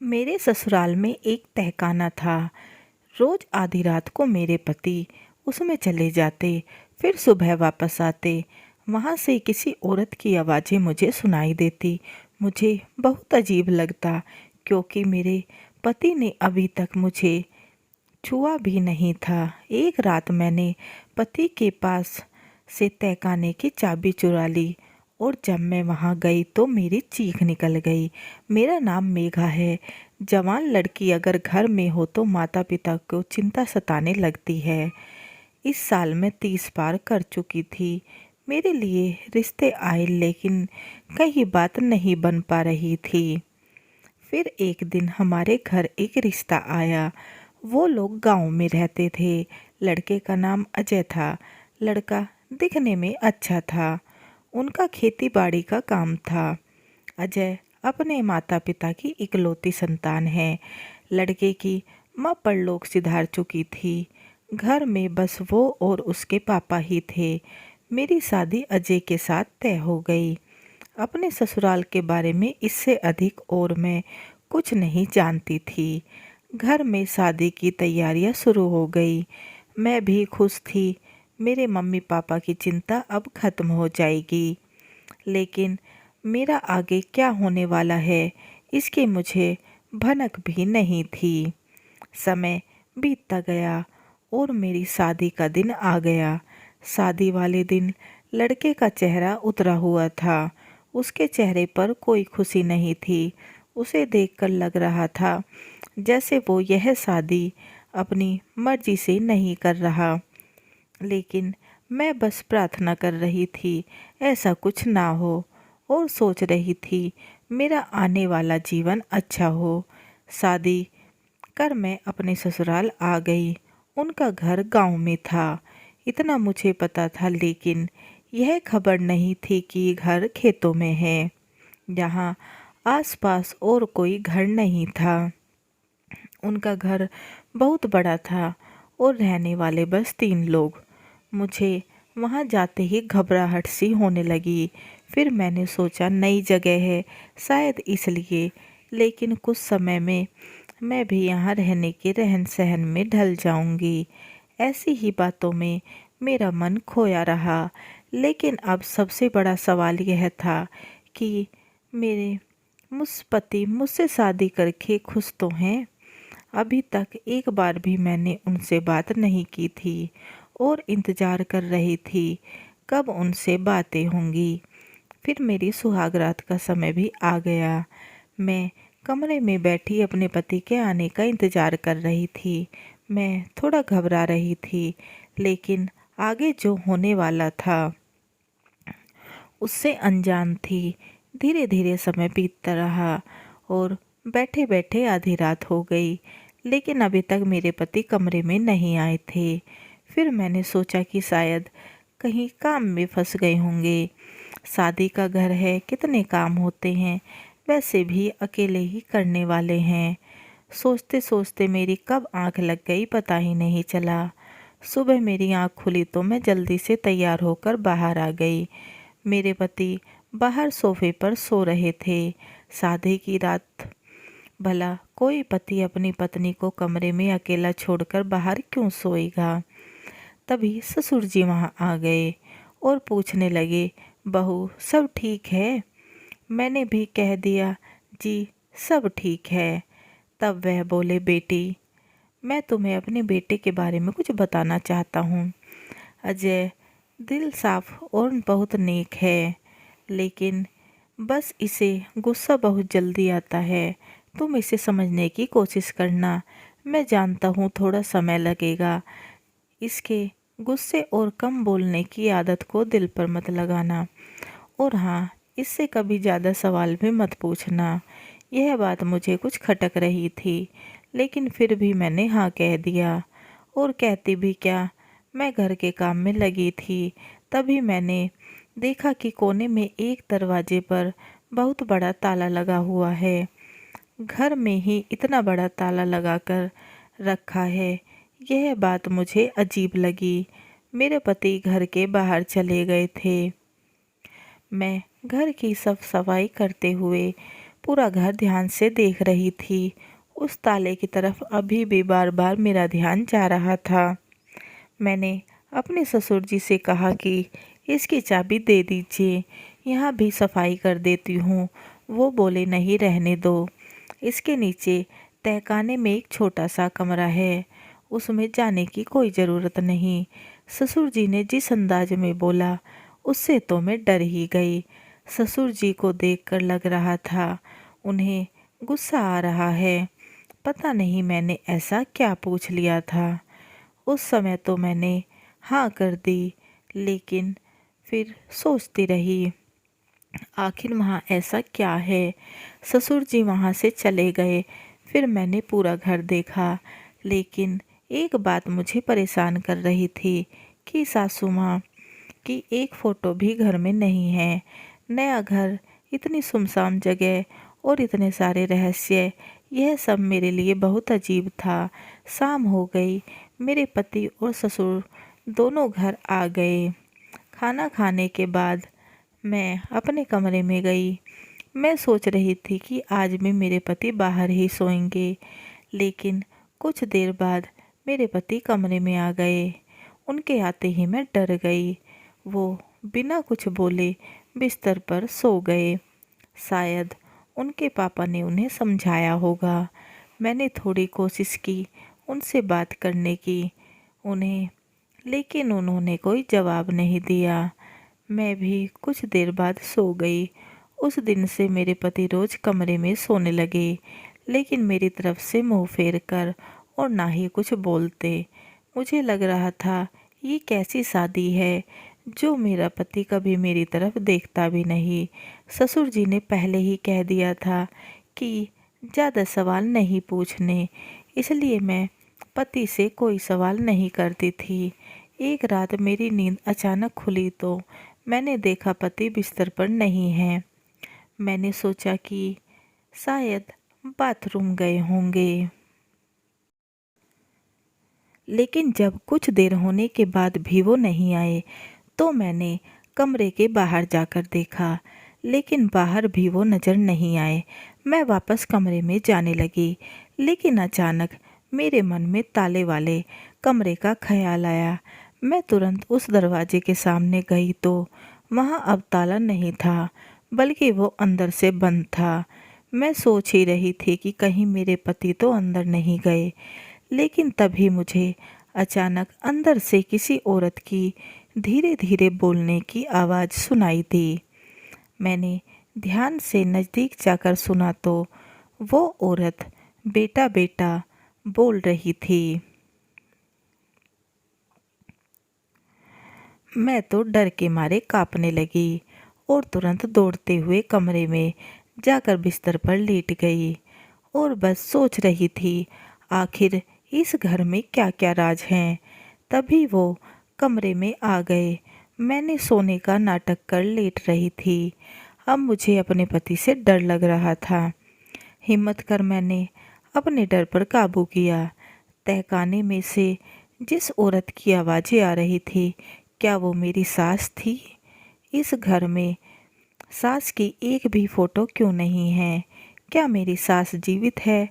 मेरे ससुराल में एक तहखाना था। रोज आधी रात को मेरे पति उसमें चले जाते, फिर सुबह वापस आते। वहाँ से किसी औरत की आवाज़ें मुझे सुनाई देती। मुझे बहुत अजीब लगता, क्योंकि मेरे पति ने अभी तक मुझे छुआ भी नहीं था। एक रात मैंने पति के पास से तहखाने की चाबी चुरा ली, और जब मैं वहां गई तो मेरी चीख निकल गई। मेरा नाम मेघा है। जवान लड़की अगर घर में हो तो माता पिता को चिंता सताने लगती है। इस साल मैं 30 पार कर चुकी थी। मेरे लिए रिश्ते आए, लेकिन कहीं बात नहीं बन पा रही थी। फिर एक दिन हमारे घर एक रिश्ता आया। वो लोग गांव में रहते थे। लड़के का नाम अजय था। लड़का दिखने में अच्छा था। उनका खेती बाड़ी का काम था। अजय अपने माता पिता की इकलौती संतान है। लड़के की माँ परलोक सिधार चुकी थी। घर में बस वो और उसके पापा ही थे। मेरी शादी अजय के साथ तय हो गई। अपने ससुराल के बारे में इससे अधिक और मैं कुछ नहीं जानती थी। घर में शादी की तैयारियां शुरू हो गई। मैं भी खुश थी। मेरे मम्मी पापा की चिंता अब खत्म हो जाएगी। लेकिन मेरा आगे क्या होने वाला है, इसकी मुझे भनक भी नहीं थी। समय बीतता गया और मेरी शादी का दिन आ गया। शादी वाले दिन लड़के का चेहरा उतरा हुआ था। उसके चेहरे पर कोई खुशी नहीं थी। उसे देखकर लग रहा था जैसे वो यह शादी अपनी मर्जी से नहीं कर रहा। लेकिन मैं बस प्रार्थना कर रही थी ऐसा कुछ ना हो, और सोच रही थी मेरा आने वाला जीवन अच्छा हो। शादी कर मैं अपने ससुराल आ गई। उनका घर गांव में था, इतना मुझे पता था। लेकिन यह खबर नहीं थी कि घर खेतों में है, जहाँ आसपास और कोई घर नहीं था। उनका घर बहुत बड़ा था और रहने वाले बस 3 लोग। मुझे वहाँ जाते ही घबराहट सी होने लगी। फिर मैंने सोचा नई जगह है, शायद इसलिए। लेकिन कुछ समय में मैं भी यहाँ रहने के रहन सहन में ढल जाऊंगी, ऐसी ही बातों में मेरा मन खोया रहा। लेकिन अब सबसे बड़ा सवाल यह था कि मेरे मुझ पति मुझसे शादी करके खुश तो हैं। अभी तक एक बार भी मैंने उनसे बात नहीं की थी, और इंतजार कर रही थी कब उनसे बातें होंगी। फिर मेरी सुहागरात का समय भी आ गया। मैं कमरे में बैठी अपने पति के आने का इंतजार कर रही थी। मैं थोड़ा घबरा रही थी, लेकिन आगे जो होने वाला था उससे अनजान थी। धीरे धीरे समय बीतता रहा, और बैठे बैठे आधी रात हो गई, लेकिन अभी तक मेरे पति कमरे में नहीं आए थे। फिर मैंने सोचा कि शायद कहीं काम में फंस गए होंगे। शादी का घर है, कितने काम होते हैं, वैसे भी अकेले ही करने वाले हैं। सोचते सोचते मेरी कब आंख लग गई पता ही नहीं चला। सुबह मेरी आंख खुली तो मैं जल्दी से तैयार होकर बाहर आ गई। मेरे पति बाहर सोफे पर सो रहे थे। शादी की रात भला कोई पति अपनी पत्नी को कमरे में अकेला छोड़कर बाहर क्यों सोएगा। तभी ससुर जी वहां आ गए और पूछने लगे, बहू सब ठीक है। मैंने भी कह दिया, जी सब ठीक है। तब वह बोले, बेटी मैं तुम्हें अपने बेटे के बारे में कुछ बताना चाहता हूँ। अजय दिल साफ और बहुत नेक है, लेकिन बस इसे गुस्सा बहुत जल्दी आता है। तुम इसे समझने की कोशिश करना। मैं जानता हूँ थोड़ा समय लगेगा। इसके गुस्से और कम बोलने की आदत को दिल पर मत लगाना। और हाँ, इससे कभी ज़्यादा सवाल भी मत पूछना। यह बात मुझे कुछ खटक रही थी, लेकिन फिर भी मैंने हाँ कह दिया। और कहती भी क्या, मैं घर के काम में लगी थी। तभी मैंने देखा कि कोने में एक दरवाजे पर बहुत बड़ा ताला लगा हुआ है। घर में ही इतना बड़ा ताला लगाकर रखा है। यह बात मुझे अजीब लगी। मेरे पति घर के बाहर चले गए थे। मैं घर की साफ सफाई करते हुए पूरा घर ध्यान से देख रही थी। उस ताले की तरफ अभी भी बार बार मेरा ध्यान जा रहा था। मैंने अपने ससुर जी से कहा कि इसकी चाबी दे दीजिए, यहाँ भी सफाई कर देती हूँ। वो बोले नहीं, रहने दो। इसके नीचे तहखाने में एक छोटा सा कमरा है, उसमें जाने की कोई ज़रूरत नहीं। ससुर जी ने जिस अंदाज में बोला उससे तो मैं डर ही गई। ससुर जी को देखकर लग रहा था उन्हें गुस्सा आ रहा है। पता नहीं मैंने ऐसा क्या पूछ लिया था। उस समय तो मैंने हाँ कर दी, लेकिन फिर सोचती रही आखिर वहाँ ऐसा क्या है। ससुर जी वहाँ से चले गए। फिर मैंने पूरा घर देखा, लेकिन एक बात मुझे परेशान कर रही थी कि सासू माँ की एक फ़ोटो भी घर में नहीं है। नया घर, इतनी सुनसान जगह और इतने सारे रहस्य, यह सब मेरे लिए बहुत अजीब था। शाम हो गई। मेरे पति और ससुर दोनों घर आ गए। खाना खाने के बाद मैं अपने कमरे में गई। मैं सोच रही थी कि आज भी मेरे पति बाहर ही सोएंगे, लेकिन कुछ देर बाद मेरे पति कमरे में आ गए। उनके आते ही मैं डर गई। वो बिना कुछ बोले बिस्तर पर सो गए। शायद उनके पापा ने उन्हें समझाया होगा। मैंने थोड़ी कोशिश की उनसे बात करने की उन्हें, लेकिन उन्होंने कोई जवाब नहीं दिया। मैं भी कुछ देर बाद सो गई। उस दिन से मेरे पति रोज कमरे में सोने लगे, लेकिन मेरी तरफ से मुंह फेर कर और ना ही कुछ बोलते। मुझे लग रहा था ये कैसी शादी है जो मेरा पति कभी मेरी तरफ देखता भी नहीं। ससुर जी ने पहले ही कह दिया था कि ज़्यादा सवाल नहीं पूछने, इसलिए मैं पति से कोई सवाल नहीं करती थी। एक रात मेरी नींद अचानक खुली तो मैंने देखा पति बिस्तर पर नहीं है। मैंने सोचा कि शायद बाथरूम गए होंगे, लेकिन जब कुछ देर होने के बाद भी वो नहीं आए तो मैंने कमरे के बाहर जाकर देखा, लेकिन बाहर भी वो नज़र नहीं आए। मैं वापस कमरे में जाने लगी, लेकिन अचानक मेरे मन में ताले वाले कमरे का ख्याल आया। मैं तुरंत उस दरवाजे के सामने गई तो वहाँ अब ताला नहीं था, बल्कि वो अंदर से बंद था। मैं सोच ही रही थी कि कहीं मेरे पति तो अंदर नहीं गए, लेकिन तभी मुझे अचानक अंदर से किसी औरत की धीरे धीरे बोलने की आवाज़ सुनाई दी। मैंने ध्यान से नज़दीक जाकर सुना तो वो औरत बेटा बेटा बोल रही थी। मैं तो डर के मारे कांपने लगी और तुरंत दौड़ते हुए कमरे में जाकर बिस्तर पर लेट गई और बस सोच रही थी आखिर इस घर में क्या क्या राज हैं। तभी वो कमरे में आ गए। मैंने सोने का नाटक कर लेट रही थी। अब मुझे अपने पति से डर लग रहा था। हिम्मत कर मैंने अपने डर पर काबू किया। तहखाने में से जिस औरत की आवाज़ें आ रही थी, क्या वो मेरी सास थी? इस घर में सास की एक भी फ़ोटो क्यों नहीं है? क्या मेरी सास जीवित है?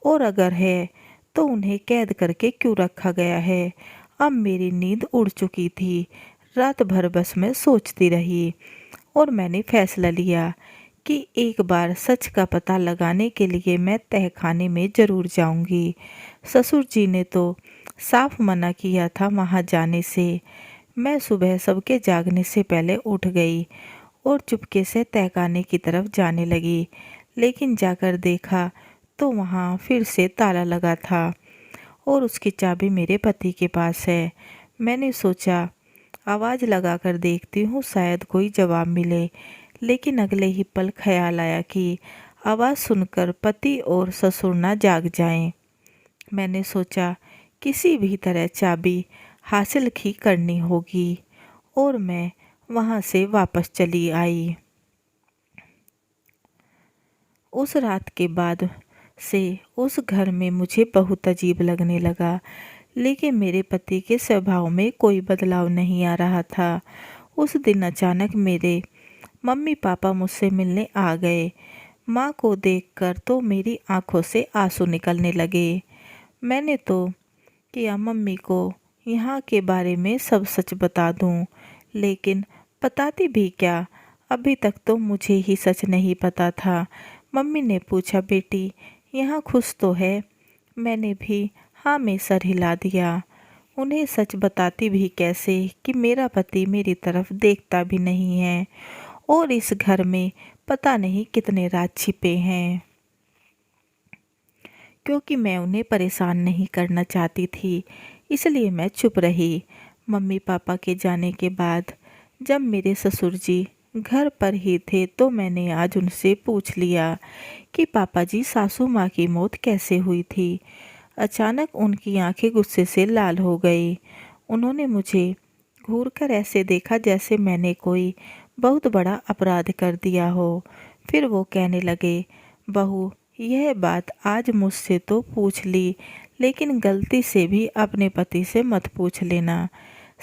और अगर है तो उन्हें कैद करके क्यों रखा गया है? अब मेरी नींद उड़ चुकी थी। रात भर बस मैं सोचती रही और मैंने फैसला लिया कि एक बार सच का पता लगाने के लिए मैं तहखाने में ज़रूर जाऊंगी। ससुर जी ने तो साफ मना किया था वहाँ जाने से। मैं सुबह सबके जागने से पहले उठ गई और चुपके से तहखाने की तरफ जाने लगी, लेकिन जाकर देखा तो वहाँ फिर से ताला लगा था और उसकी चाबी मेरे पति के पास है। मैंने सोचा आवाज़ लगाकर देखती हूँ, शायद कोई जवाब मिले, लेकिन अगले ही पल ख्याल आया कि आवाज़ सुनकर पति और ससुर ना जाग जाएं। मैंने सोचा किसी भी तरह चाबी हासिल ही करनी होगी और मैं वहाँ से वापस चली आई। उस रात के बाद से उस घर में मुझे बहुत अजीब लगने लगा, लेकिन मेरे पति के स्वभाव में कोई बदलाव नहीं आ रहा था। उस दिन अचानक मेरे मम्मी पापा मुझसे मिलने आ गए। माँ को देखकर तो मेरी आंखों से आंसू निकलने लगे। मैंने तो किया मम्मी को यहाँ के बारे में सब सच बता दूँ, लेकिन बताती भी क्या, अभी तक तो मुझे ही सच नहीं पता था। मम्मी ने पूछा, बेटी यहाँ खुश तो है? मैंने भी हाँ में सर हिला दिया। उन्हें सच बताती भी कैसे कि मेरा पति मेरी तरफ देखता भी नहीं है और इस घर में पता नहीं कितने राज छिपे हैं। क्योंकि मैं उन्हें परेशान नहीं करना चाहती थी, इसलिए मैं चुप रही। मम्मी पापा के जाने के बाद जब मेरे ससुर जी घर पर ही थे तो मैंने आज उनसे पूछ लिया कि पापा जी, सासू माँ की मौत कैसे हुई थी। अचानक उनकी आंखें गुस्से से लाल हो गई। उन्होंने मुझे घूरकर ऐसे देखा जैसे मैंने कोई बहुत बड़ा अपराध कर दिया हो। फिर वो कहने लगे, बहू यह बात आज मुझसे तो पूछ ली, लेकिन गलती से भी अपने पति से मत पूछ लेना।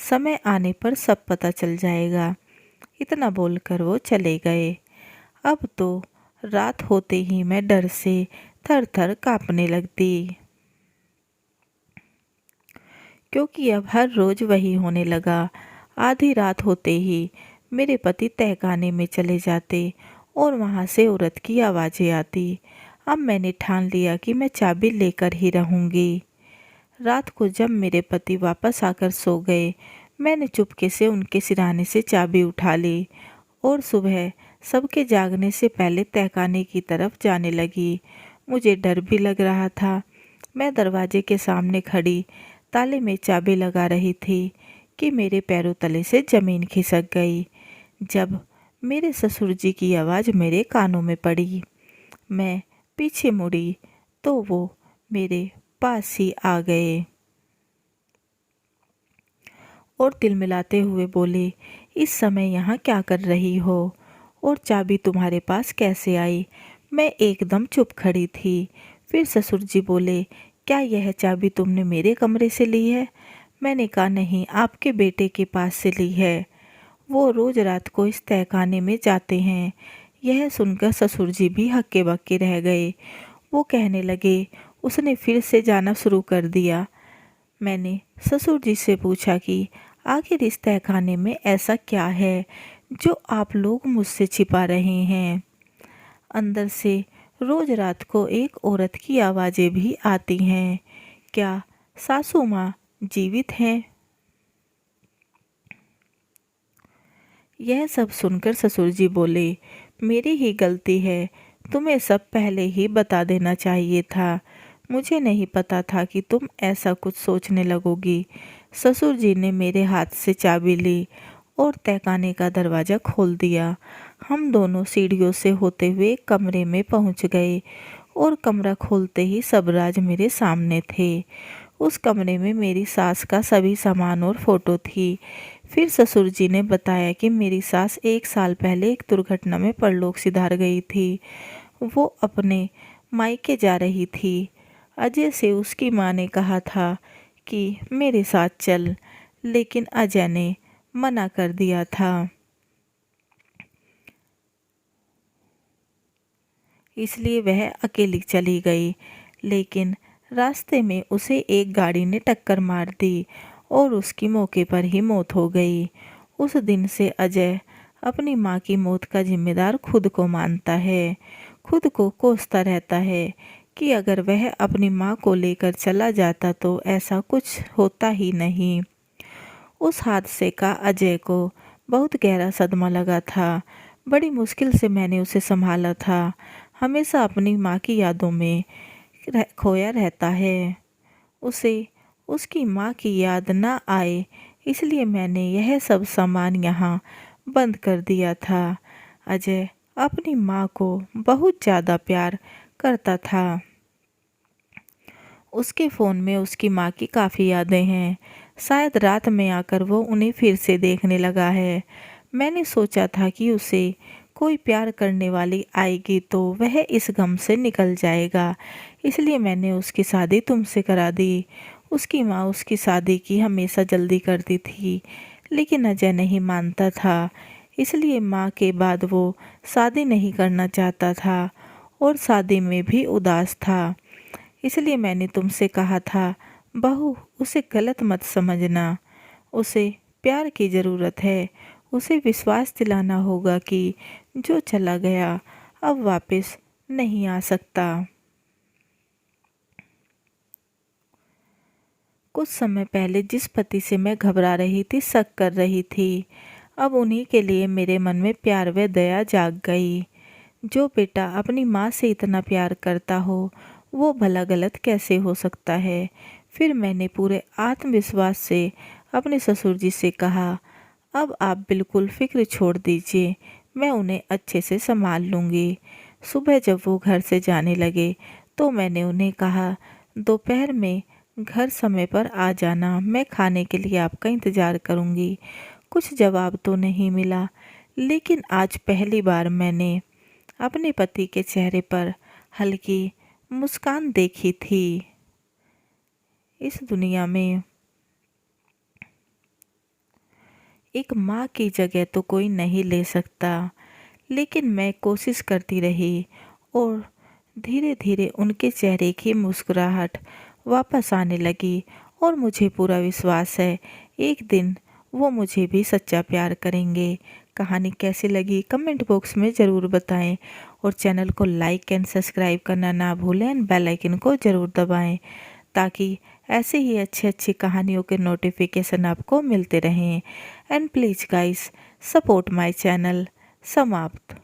समय आने पर सब पता चल जाएगा। इतना बोलकर वो चले गए। अब तो रात होते ही मैं डर से थर थर कांपने लगती, क्योंकि अब हर रोज वही होने लगा। आधी रात होते ही मेरे पति तहखाने में चले जाते और वहाँ से औरत की आवाज़ें आती। अब मैंने ठान लिया कि मैं चाबी लेकर ही रहूँगी। रात को जब मेरे पति वापस आकर सो गए, मैंने चुपके से उनके सिरहाने से चाबी उठा ली और सुबह सबके जागने से पहले तहखाने की तरफ जाने लगी। मुझे डर भी लग रहा था। मैं दरवाजे के सामने खड़ी ताले में चाबी लगा रही थी कि मेरे पैरों तले से ज़मीन खिसक गई जब मेरे ससुर जी की आवाज़ मेरे कानों में पड़ी। मैं पीछे मुड़ी तो वो मेरे पास ही आ गए और तिलमिलाते हुए बोले, इस समय यहाँ क्या कर रही हो और चाबी तुम्हारे पास कैसे आई? मैं एकदम चुप खड़ी थी। फिर ससुर जी बोले, क्या यह चाबी तुमने मेरे कमरे से ली है? मैंने कहा, नहीं, आपके बेटे के पास से ली है। वो रोज रात को इस तहखाने में जाते हैं। यह सुनकर ससुर जी भी हक्के बक्के रह गए। वो कहने लगे, उसने फिर से जाना शुरू कर दिया। मैंने ससुर जी से पूछा कि आखिर इस तहखाने में ऐसा क्या है जो आप लोग मुझसे छिपा रहे हैं? अंदर से रोज रात को एक औरत की आवाज़ें भी आती हैं। क्या सासू माँ जीवित हैं? यह सब सुनकर ससुर जी बोले, मेरी ही गलती है, तुम्हें सब पहले ही बता देना चाहिए था। मुझे नहीं पता था कि तुम ऐसा कुछ सोचने लगोगी। ससुर जी ने मेरे हाथ से चाबी ली और तहखाने का दरवाज़ा खोल दिया। हम दोनों सीढ़ियों से होते हुए कमरे में पहुंच गए और कमरा खोलते ही सब राज मेरे सामने थे। उस कमरे में मेरी सास का सभी सामान और फोटो थी। फिर ससुर जी ने बताया कि मेरी सास 1 साल पहले एक दुर्घटना में परलोक सिधार गई थी। वो अपने मायके जा रही थी। अजय से उसकी माँ ने कहा था कि मेरे साथ चल, लेकिन अजय ने मना कर दिया था। इसलिए वह अकेली चली गई, लेकिन रास्ते में उसे एक गाड़ी ने टक्कर मार दी और उसकी मौके पर ही मौत हो गई। उस दिन से अजय अपनी माँ की मौत का जिम्मेदार खुद को मानता है। खुद को कोसता रहता है कि अगर वह अपनी माँ को लेकर चला जाता तो ऐसा कुछ होता ही नहीं। उस हादसे का अजय को बहुत गहरा सदमा लगा था। बड़ी मुश्किल से मैंने उसे संभाला था। हमेशा अपनी माँ की यादों में खोया रहता है। उसे उसकी माँ की याद ना आए, इसलिए मैंने यह सब सामान यहाँ बंद कर दिया था। अजय अपनी माँ को बहुत ज़्यादा प्यार करता था। उसके फ़ोन में उसकी माँ की काफ़ी यादें हैं। शायद रात में आकर वो उन्हें फिर से देखने लगा है। मैंने सोचा था कि उसे कोई प्यार करने वाली आएगी तो वह इस गम से निकल जाएगा, इसलिए मैंने उसकी शादी तुमसे करा दी। उसकी माँ उसकी शादी की हमेशा जल्दी करती थी, लेकिन अजय नहीं मानता था, इसलिए माँ के बाद वो शादी नहीं करना चाहता था और शादी में भी उदास था। इसलिए मैंने तुमसे कहा था, बहू उसे गलत मत समझना। उसे प्यार की ज़रूरत है। उसे विश्वास दिलाना होगा कि जो चला गया अब वापस नहीं आ सकता। कुछ समय पहले जिस पति से मैं घबरा रही थी, शक कर रही थी, अब उन्हीं के लिए मेरे मन में प्यार व दया जाग गई। जो बेटा अपनी माँ से इतना प्यार करता हो, वो भला गलत कैसे हो सकता है। फिर मैंने पूरे आत्मविश्वास से अपने ससुर जी से कहा, अब आप बिल्कुल फिक्र छोड़ दीजिए, मैं उन्हें अच्छे से संभाल लूँगी। सुबह जब वो घर से जाने लगे तो मैंने उन्हें कहा, दोपहर में घर समय पर आ जाना, मैं खाने के लिए आपका इंतज़ार करूँगी। कुछ जवाब तो नहीं मिला, लेकिन आज पहली बार मैंने अपने पति के चेहरे पर हल्की मुस्कान देखी थी। इस दुनिया में एक माँ की जगह तो कोई नहीं ले सकता, लेकिन मैं कोशिश करती रही और धीरे धीरे उनके चेहरे की मुस्कुराहट वापस आने लगी और मुझे पूरा विश्वास है एक दिन वो मुझे भी सच्चा प्यार करेंगे। कहानी कैसी लगी कमेंट बॉक्स में ज़रूर बताएं और चैनल को लाइक एंड सब्सक्राइब करना ना भूलें एंड बेल आइकन को ज़रूर दबाएं ताकि ऐसे ही अच्छी अच्छी कहानियों के नोटिफिकेशन आपको मिलते रहें। And please guys support my channel. समाप्त।